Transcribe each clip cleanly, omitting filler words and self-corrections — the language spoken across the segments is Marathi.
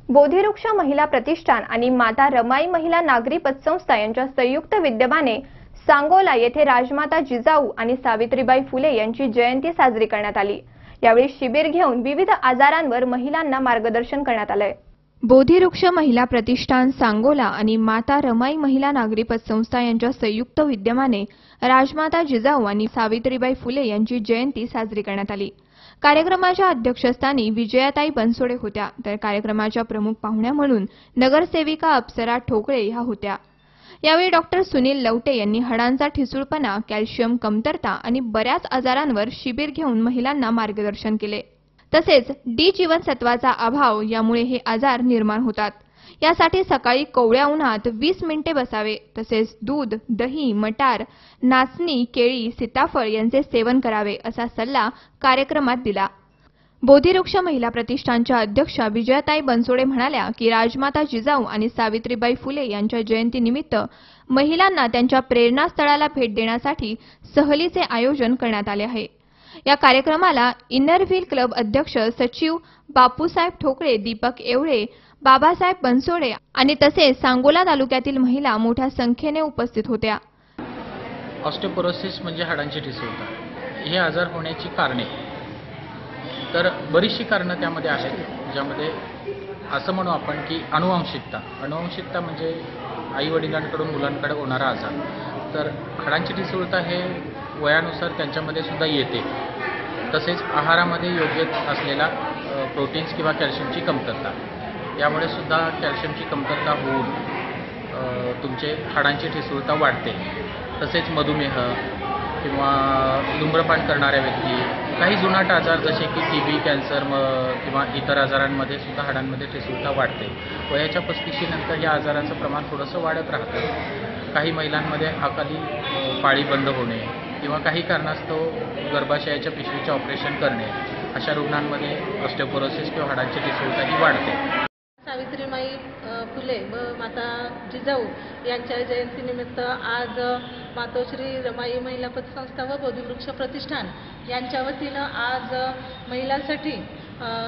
बोधिवृक्ष महिला प्रतिष्ठान आणि माता रमाई महिला नागरी पतसंस्था यांच्या संयुक्त विद्यमाने सांगोला येथे राजमाता जिजाऊ आणि सावित्रीबाई फुले यांची जयंती साजरी करण्यात आली। यावेळी शिबिर घेऊन विविध आजारांवर महिलांना मार्गदर्शन करण्यात आले। बोधिवृक्ष महिला प्रतिष्ठान सांगोला आणि माता रमाई महिला नागरी पतसंस्था यांच्या संयुक्त विद्यमाने राजमाता जिजाऊ आणि सावित्रीबाई फुले यांची जयंती साजरी करण्यात आली। कार्यक्रमाच्या अध्यक्षस्थानी विजयाताई बनसोडे होत्या, तर कार्यक्रमाच्या प्रमुख पाहुण्या म्हणून नगरसेविका अप्सरा ठोकळे ह्या होत्या। यावेळी डॉक्टर सुनील लवटे यांनी हाडांचा ठिसूळपणा, कॅल्शियम कमतरता आणि बऱ्याच आजारांवर शिबिर घेऊन महिलांना मार्गदर्शन केले। तसेच डी जीवनसत्वाचा अभाव यामुळे हे आजार निर्माण होतात। यासाठी सकाळी कोवळ्या उन्हात 20 मिनिटे बसावे, तसेच दूध, दही, मटार, नाचणी, केळी, सीताफळ यांचे सेवन करावे असा सल्ला कार्यक्रमात दिला। बोधिवृक्ष महिला प्रतिष्ठानच्या अध्यक्षा विजयाताई बनसोडे म्हणाल्या की राजमाता जिजाऊ आणि सावित्रीबाई फुले यांच्या जयंतीनिमित्त महिलांना त्यांच्या प्रेरणास्थळाला भेट देण्यासाठी सहलीचे आयोजन करण्यात आले आहे। या कार्यक्रमाला इनर व्हील क्लब अध्यक्ष सचिव बापूसाहेब ठोकळे, दीपक एवळे, बाबासाहेब बनसोडे आणि तसेच सांगोला तालुक्यातील महिला मोठ्या संख्येने उपस्थित होत्या। ऑस्टिओपोरोसिस म्हणजे हाडांची ठिसूळता, हे आजार होण्याची कारणे तर बरीचशी कारणं त्यामध्ये आहेत, ज्यामध्ये असं म्हणू आपण की अनुवंशिकता म्हणजे आई वडिलांकडून मुलांकडे होणारा आजार। तर हाडांची ठिसूळता हे वयानुसार त्यांच्यामध्ये सुद्धा येते। तसेच आहारामध्ये योग्य असलेला प्रोटीन्स किंवा कॅल्शियमची कमतरता, यामुळे सुद्धा कॅल्शियमची कमतरता होऊन तुमचे हाडांची ठिसूळता वाढते। तसेच मधुमेह किंवा धूम्रपान करणाऱ्या व्यक्ती, काही जुनाट आजार जसे की टीबी, कॅन्सर किंवा इतर आजारांमध्ये सुद्धा हाडांमध्ये ठिसूळता वाढते। वयाच्या 35 नंतर या आजाराचं प्रमाण थोडंसं वाढत राहतं। काही महिलांमध्ये अकाली पाळी बंद होणे किंवा काही कारणास्तव गर्भाशयाच्या पिशवीचे ऑपरेशन करणे, अशा रुग्णांमध्ये ऑस्टिओपोरोसिस किंवा हाडांची ठिसूळता ही वाढते। सावित्रीबाई फुले व माता जिजाऊ यांच्या जयंतीनिमित्त आज मातोश्री रमाई महिला पतसंस्था व बोधिवृक्ष प्रतिष्ठान यांच्या वतीनं आज महिलांसाठी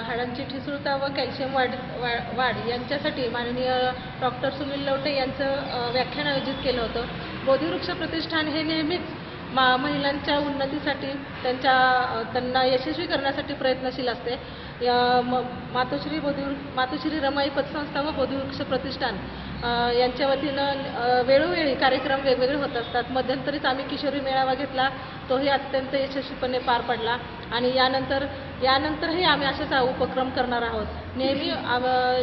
हाडांची ठिसूळता व कॅल्शियम वाढ यांच्यासाठी माननीय डॉक्टर सुनील लवटे यांचं व्याख्यान आयोजित केलं होतं। बोधिवृक्ष प्रतिष्ठान हे नेहमीच महिलांच्या उन्नतीसाठी त्यांना यशस्वी करण्यासाठी प्रयत्नशील असते। मातोश्री रमाई पतसंस्था व बोधिवृक्ष प्रतिष्ठान यांच्या वतीनं वेळोवेळी कार्यक्रम वेगवेगळे होत असतात। मध्यंतरीच आम्ही किशोरी मेळावा घेतला, तोही अत्यंत यशस्वीपणे पार पडला आणि यानंतरही आम्ही असेच उपक्रम करणार आहोत। नेहमी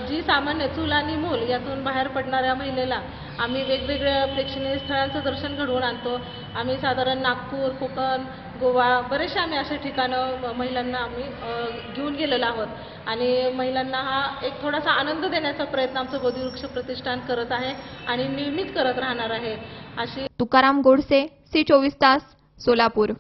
जी सामान्य चूल आणि मूल यातून बाहेर पडणाऱ्या महिलेला आम्ही वेगवेगळ्या प्रेक्षणीय स्थळांचं दर्शन घडवून आणतो। आम्ही साधारण नागपूर, कोकण, गोवा बरेचसे आम्ही अशा ठिकाणं महिलांना आम्ही घेऊन गेलेलो आहोत आणि महिलांना हा एक थोडासा आनंद देण्याचा प्रयत्न आमचं बोधिवृक्ष प्रतिष्ठान करत आहे आणि नेहमीच करत राहणार आहे। अशी तुकाराम गोडसे, सी 24 तास, सोलापूर।